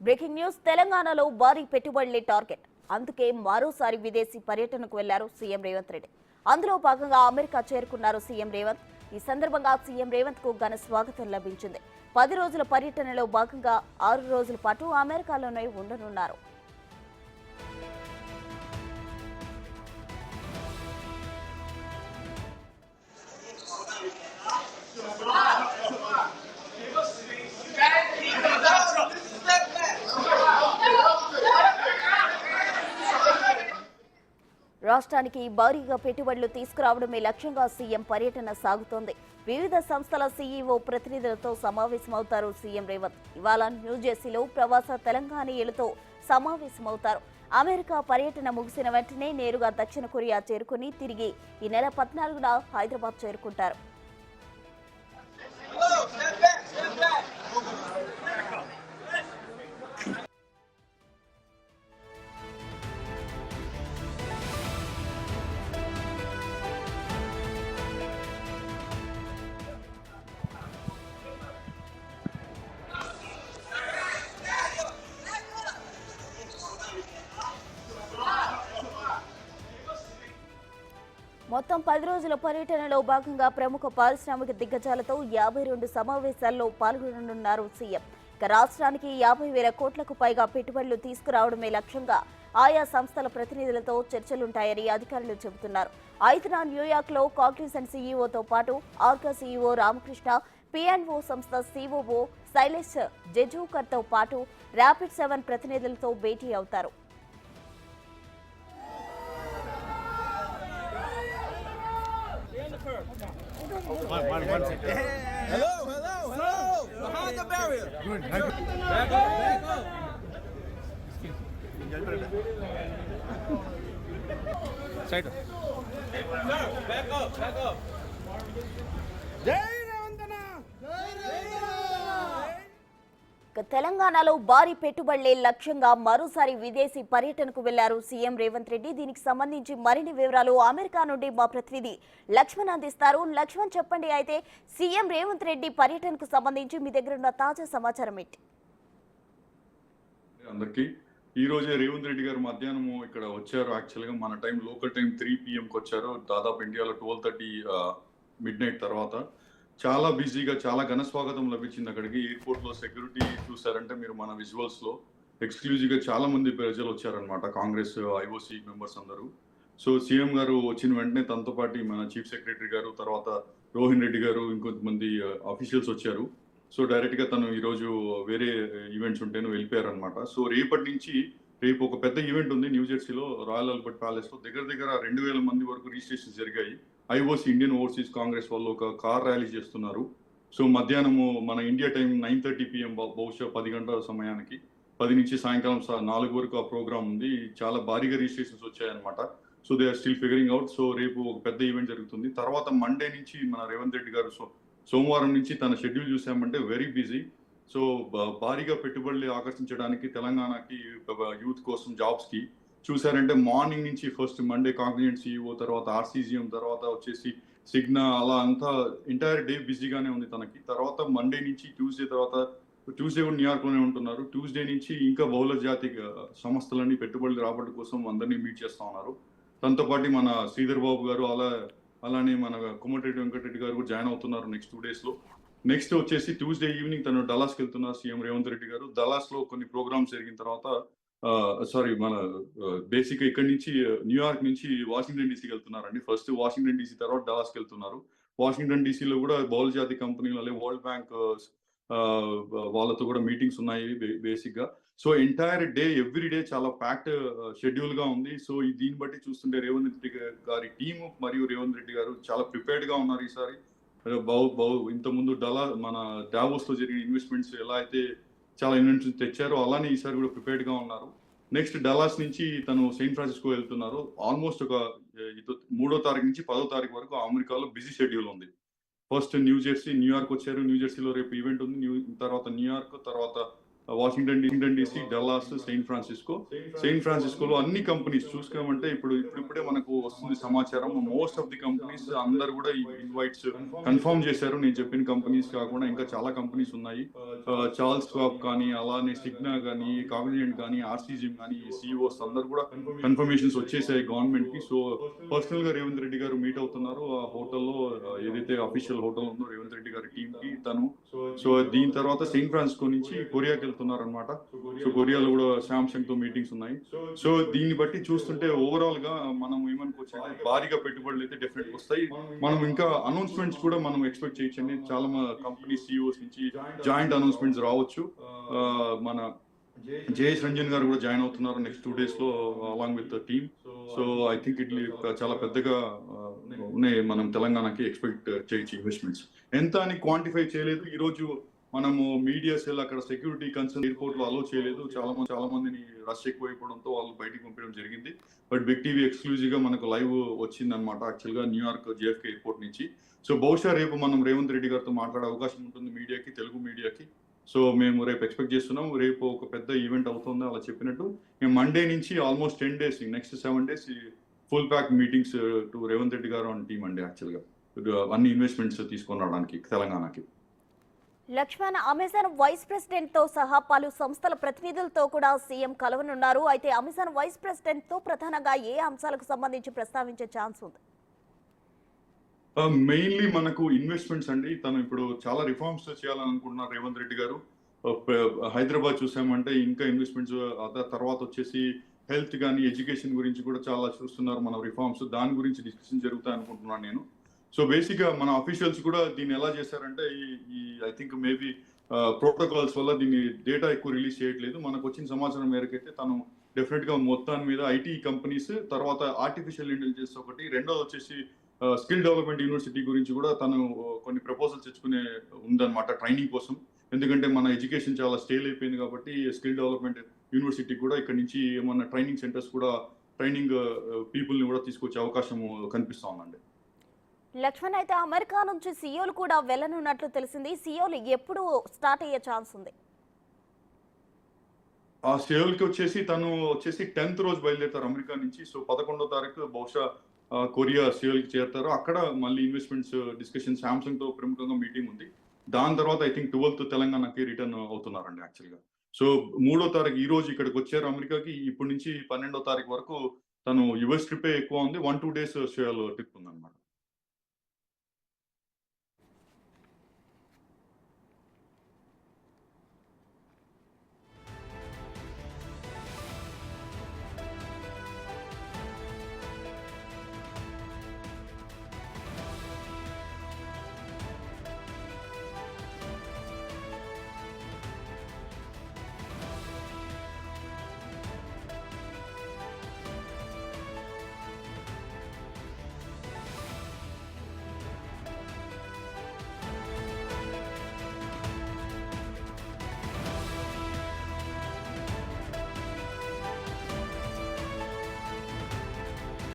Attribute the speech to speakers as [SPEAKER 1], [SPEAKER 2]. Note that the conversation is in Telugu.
[SPEAKER 1] బ్రేకింగ్ న్యూస్ తెలంగాణలో భారీ పెట్టుబడులే టార్గెట్. అందుకే మరోసారి విదేశీ పర్యటనకు వెళ్లారు సీఎం రేవంత్ రెడ్డి. అందులో భాగంగా అమెరికా చేరుకున్నారు సీఎం రేవంత్. ఈ సందర్భంగా సీఎం రేవంత్ కు ఘన స్వాగతం లభించింది. 10 రోజుల పర్యటనలో భాగంగా 6 రోజుల పాటు అమెరికాలోనే ఉండనున్నారు. రాష్ట్రానికి భారీగా పెట్టుబడులు తీసుకురావడమే లక్ష్యంగా సీఎం పర్యటన సాగుతోంది. వివిధ సంస్థల సీఈఓ ప్రతినిధులతో సమావేశమవుతారు సీఎం రేవంత్. ఇవాళ న్యూజెర్సీలో ప్రవాస తెలంగాణీయులతో సమావేశమవుతారు. అమెరికా పర్యటన ముగిసిన వెంటనే నేరుగా దక్షిణ కొరియా చేరుకుని తిరిగి ఈ నెల 14న హైదరాబాద్ చేరుకుంటారు. మొత్తం 10 రోజుల పర్యటనలో భాగంగా ప్రముఖ పారిశ్రామిక దిగ్గజాలతో 52 సమావేశాల్లో పాల్గొననున్నారు సీఎం. ఇక రాష్ట్రానికి 50,000 కోట్లకు పైగా పెట్టుబడులు తీసుకురావడమే లక్ష్యంగా ఆయా సంస్థల ప్రతినిధులతో చర్చలుంటాయని అధికారులు చెబుతున్నారు. 5న న్యూయార్క్లో కాగ్నిజెంట్ సీఈఓతో పాటు ఆర్కా సీఈఓ రామకృష్ణ, P&O సంస్థ COO శైలేష్ జెజూకర్తో పాటు ర్యాపిడ్ 7 ప్రతినిధులతో భేటీ అవుతారు.
[SPEAKER 2] One second. Hello. Behind the barrier. Good. Back up. Side. Back up. Jai Ravantana.
[SPEAKER 1] తెలంగాణలో భారీ పెట్టుబడులే లక్ష్యంగా మరోసారి విదేశీ పర్యటనకు వెళ్లారు సీఎం రేవంత్ రెడ్డి. దీనికి సంబంధించి మరిన్ని వివరాలు అమెరికా నుండి మా ప్రతినిధి లక్ష్మణ్ అందిస్తారు. లక్ష్మణ్, చెప్పండి. అయితే సీఎం రేవంత్ రెడ్డి పర్యటనకు సంబంధించి మీ దగ్గర ఉన్న తాజా సమాచారం ఏంటి?
[SPEAKER 3] అందరికీ ఈ రోజే రేవంత్ రెడ్డి గారు మధ్యాహ్నం ఇక్కడ వచ్చారు. యాక్చువల్గా మన టైం లోకల్ టైం 3 PM వచ్చారు. దాదాపు ఇండియాలో 12:30 midnight తర్వాత చాలా బిజీగా చాలా ఘన స్వాగతం లభించింది. అక్కడికి ఎయిర్పోర్ట్ లో సెక్యూరిటీ చూసారంటే మీరు మన విజువల్స్ లో ఎక్స్క్లూజివ్ గా చాలా మంది ప్రజలు వచ్చారనమాట, కాంగ్రెస్ ఐఓసి మెంబర్స్ అందరూ. సో సీఎం గారు వచ్చిన వెంటనే తనతో పాటు మన చీఫ్ సెక్రటరీ గారు, తర్వాత రోహిన్ రెడ్డి గారు, ఇంకొంతమంది అఫీషియల్స్ వచ్చారు. సో డైరెక్ట్ గా తను ఈరోజు వేరే ఈవెంట్స్ ఉంటేనే వెళ్ళిపోయారనమాట. సో రేపు ఒక పెద్ద ఈవెంట్ ఉంది న్యూజెర్సీలో, రాయల్ ఆల్బర్ట్ ప్యాలెస్ లో. దగ్గర 2,000 మంది వరకు రిజిస్ట్రేషన్ జరిగాయి. ఐఓసి ఇండియన్ ఓవర్సీస్ కాంగ్రెస్ వాళ్ళు ఒక కార్ ర్యాలీ చేస్తున్నారు. సో మధ్యాహ్నము మన ఇండియా టైం 9:30 PM, బహుశా 10 గంటల సమయానికి 10 నుంచి సాయంకాలం 4 వరకు ఆ ప్రోగ్రామ్ ఉంది. చాలా భారీగా రిజిస్ట్రేషన్స్ వచ్చాయన్నమాట. So they are still figuring out. So రేపు ఒక పెద్ద ఈవెంట్ జరుగుతుంది. తర్వాత మండే నుంచి మన రేవంత్ రెడ్డి గారు సోమవారం నుంచి తన షెడ్యూల్ చూసామంటే వెరీ బిజీ. సో భారీగా పెట్టుబడులు ఆకర్షించడానికి తెలంగాణకి యూత్ కోసం జాబ్స్ కి చూసారంటే మార్నింగ్ నుంచి ఫస్ట్ మండే కాగ్నిజెంట్ సీఈఓ, తర్వాత ఆర్సీజీఎం, తర్వాత వచ్చేసి సిగ్నా, అలా అంతా ఎంటైర్ డే బిజీగానే ఉంది తనకి. తర్వాత మండే నుంచి ట్యూస్డే కూడా న్యూయార్క్ లోనే ఉంటున్నారు. ట్యూస్డే నుంచి ఇంకా బహుళ జాతి సంస్థలని పెట్టుబడులు రాబడి కోసం అందరినీ మీట్ చేస్తా ఉన్నారు. తనతో పాటు మన శ్రీధర్ బాబు గారు, అలానే మన కోమటిరెడ్డి వెంకటరెడ్డి గారు కూడా జాయిన్ అవుతున్నారు నెక్స్ట్ 2 days లో. నెక్స్ట్ వచ్చేసి ట్యూస్డే ఈవినింగ్ తను డల్లాస్కి వెళ్తున్నారు సీఎం రేవంత్ రెడ్డి గారు. డల్లాస్ లో కొన్ని ప్రోగ్రామ్స్ జరిగిన తర్వాత మన బేసిక్ ఇక్కడ నుంచి న్యూయార్క్ నుంచి వాషింగ్టన్ డీసీకి వెళ్తున్నారండి. ఫస్ట్ వాషింగ్టన్ డీసీ, తర్వాత డల్లాస్కి వెళ్తున్నారు. వాషింగ్టన్ డీసీలో కూడా బహుళ జాతి కంపెనీలు, అలాగే వరల్డ్ బ్యాంక్ వాళ్ళతో కూడా మీటింగ్స్ ఉన్నాయి బేసిక్ గా. So entire day every day చాలా ప్యాక్డ్ షెడ్యూల్ గా ఉంది. సో దీన్ని బట్టి చూస్తుంటే రేవంత్ రెడ్డి గారి టీము మరియు రేవంత్ రెడ్డి గారు చాలా ప్రిపేర్డ్ గా ఉన్నారు ఈసారి. ఇంత ముందు మన డావోస్ లో జరిగిన ఇన్వెస్ట్మెంట్స్ ఎలా అయితే చాలా ఇన్వెస్ట్మెంట్స్ తెచ్చారో, అలానే ఈసారి కూడా ప్రిపేర్డ్ గా ఉన్నారు. నెక్స్ట్ డల్లాస్ నుంచి తను సెయింట్ ఫ్రాన్సిస్కో వెళ్తున్నారు. ఆల్మోస్ట్ ఒక 3వ తారీఖు నుంచి 10వ తారీఖు వరకు అమెరికాలో బిజీ షెడ్యూల్ ఉంది. ఫస్ట్ న్యూయార్క్ వచ్చారు. న్యూజెర్సీలో రేపు ఈవెంట్ ఉంది. తర్వాత న్యూయార్క్, తర్వాత వాషింగ్టన్ డీసీ, డల్లాస్, సెయింట్ ఫ్రాన్సిస్కోలో అన్ని కంపెనీస్ చూసుకోమంటే ఇప్పుడే మనకు వస్తుంది సమాచారం. మోస్ట్ ఆఫ్ ది కంపెనీస్ అందరు కూడా ఈ ఇన్వైట్స్ కన్ఫర్మ్ చేశారు. నేను చెప్పిన కంపెనీస్ కాకుండా ఇంకా చాలా కంపెనీస్ ఉన్నాయి. చార్ల్స్ స్వాబ్ కానీ, అలానే సిగ్నా కానీ, కాగ్నిజెంట్ కానీ, ఆర్సీజిమ్ కానీ, సిఇఓస్ అందరు కూడా కన్ఫర్మేషన్స్ వచ్చేసాయి గవర్నమెంట్ కి. సో పర్సనల్ గా రేవంత్ రెడ్డి గారు మీట్ అవుతున్నారు ఆ హోటల్లో, ఏదైతే అఫీషియల్ హోటల్ ఉందో రేవంత్ రెడ్డి గారి టీమ్ కి తను. సో దీని తర్వాత సెయింట్ ఫ్రాన్సిస్కో నుంచి కొరియాకి వెళ్తున్నారు అనమాట. సో కొరియాలో కూడా శాంసంగ్ తో మీటింగ్స్ ఉన్నాయి. సో దీన్ని బట్టి చూస్తుంటే ఓవరాల్ గా మనం ఏమనుకోవచ్చు అంటే భారీగా పెట్టుబడులు అయితే డెఫినెట్ వస్తాయి. మనం ఇంకా అనౌన్స్మెంట్స్ కూడా మనం ఎక్స్పెక్ట్ చేయొచ్చండి. చాలా కంపెనీ సిఇఓస్ నుంచి జాయింట్ అనౌన్స్మెంట్స్ రావచ్చు. మన జయేష్ రంజన్ గారు కూడా జాయిన్ అవుతున్నారు నెక్స్ట్ 2 days లో along with team. So I think ఇట్లా చాలా పెద్దగా ఉన్నాయి. మనం తెలంగాణకి ఎక్స్పెక్ట్ చేయొచ్చు ఇన్వెస్ట్మెంట్స్. ఎంత అని క్వాంటిఫై చేయలేదు. ఈ రోజు మనము మీడియా సెల్ అక్కడ సెక్యూరిటీ కన్సర్న్ ఎయిర్పోర్ట్ లో అలో చేయలేదు. చాలా మందిని రష్ ఎక్కువైపోవడంతో వాళ్ళు బయటికి పంపించడం జరిగింది. బట్ బిగ్ టీవీ ఎక్స్క్లూజివ్ గా మనకు లైవ్ వచ్చింది అనమాట యాక్చువల్ గా న్యూయార్క్ JFK ఎయిర్పోర్ట్ నుంచి. సో బహుశా రేపు మనం రేవంత్ రెడ్డి గారితో మాట్లాడే అవకాశం ఉంటుంది మీడియాకి, తెలుగు మీడియాకి. సో మేము రేపు ఎక్స్పెక్ట్ చేస్తున్నాం. రేపు ఒక పెద్ద ఈవెంట్ అవుతుంది అలా చెప్పినట్టు. మేము మండే నుంచి almost 10 days, next 7 days full pack meetings to Revanth Reddy గారు అండ్ టీమ్ అండి యాక్చువల్ గా అన్ని ఇన్వెస్ట్మెంట్స్ తీసుకొని రావడానికి తెలంగాణకి.
[SPEAKER 1] లక్ష్మణ్, అమెజాన్ వైస్ ప్రెసిడెంట్ తో సహా పలు సంస్థల ప్రతినిధులతో కూడా సీఎం కలవనున్నారు. అయితే అమెజాన్ వైస్ ప్రెసిడెంట్ తో ప్రధానంగా ఏ అంశాలకు సంబంధించి ప్రస్తావించే ఛాన్స్ ఉంది?
[SPEAKER 3] మెయిన్లీ మనకు ఇన్వెస్ట్మెంట్స్ అండి. తను ఇప్పుడు చాలా రిఫార్మ్స్ చేయాలని అనుకుంటున్నారు రేవంత్ రెడ్డి గారు. హైదరాబాద్ చూసామంటే ఇంకా ఇన్వెస్ట్మెంట్స్, తర్వాత వచ్చేసి హెల్త్ కానీ ఎడ్యుకేషన్ గురించి కూడా చాలా చూస్తున్నారు మనం రిఫార్మ్స్. దాని గురించి డిస్కషన్ జరుగుతాయి అనుకుంటున్నాను నేను. సో బేసిక్ గా మన అఫీషియల్స్ కూడా దీన్ని ఎలా చేశారంటే ఈ ఐ థింక్ మేబీ ప్రోటోకాల్స్ వల్ల దీన్ని డేటా ఎక్కువ రిలీజ్ చేయట్లేదు. మనకు వచ్చిన సమాచారం మేరకు అయితే తను డెఫినెట్ గా మొత్తాన్ని మీద ఐటీ కంపెనీస్, తర్వాత ఆర్టిఫిషియల్ ఇంటెలిజెన్స్ ఒకటి, రెండోది వచ్చేసి స్కిల్ డెవలప్మెంట్ యూనివర్సిటీ గురించి కూడా తను కొన్ని ప్రపోజల్స్ తెచ్చుకునే ఉందన్నమాట ట్రైనింగ్ కోసం. ఎందుకంటే మన ఎడ్యుకేషన్ చాలా స్టేల్ అయిపోయింది కాబట్టి స్కిల్ డెవలప్మెంట్ యూనివర్సిటీ కూడా ఇక్కడ నుంచి ఏమన్నా ట్రైనింగ్ సెంటర్స్ కూడా ట్రైనింగ్ పీపుల్ ని కూడా తీసుకొచ్చే అవకాశం కనిపిస్తా ఉందండి.
[SPEAKER 1] లక్ష్మణ్, అయితే అమెరికా నుంచి సీఈఓలు కూడా వెళ్ళనున్నట్లు తెలిసింది. సీఈఓలు ఎప్పుడు స్టార్ట్ అయ్యే ఛాన్స్ ఉంది?
[SPEAKER 3] ఆ సేవల్కి వచ్చేసి తను 10th రోజు బయలుదేరుతారు అమెరికా నుంచి. సో 11వ తారీఖు బహుశా కొరియా సేవల్కి చేరుతారు. అక్కడ మళ్ళీ ఇన్వెస్ట్మెంట్స్ డిస్కషన్ శాంసంగ్ తో ప్రముఖంగా మీటింగ్ ఉంది. దాని తర్వాత ఐ థింక్ 12th తెలంగాణకి రిటర్న్ అవుతున్నారండి యాక్చువల్ గా. సో 3వ తారీఖు ఈ రోజు ఇక్కడికి వచ్చారు అమెరికాకి. ఇప్పటి నుంచి 12వ తారీఖు వరకు తను యుఎస్ ట్రిప్ ఎక్కువ ఉంది. 1-2 days సేవల్ ట్రిప్ ఉందన్నమాట.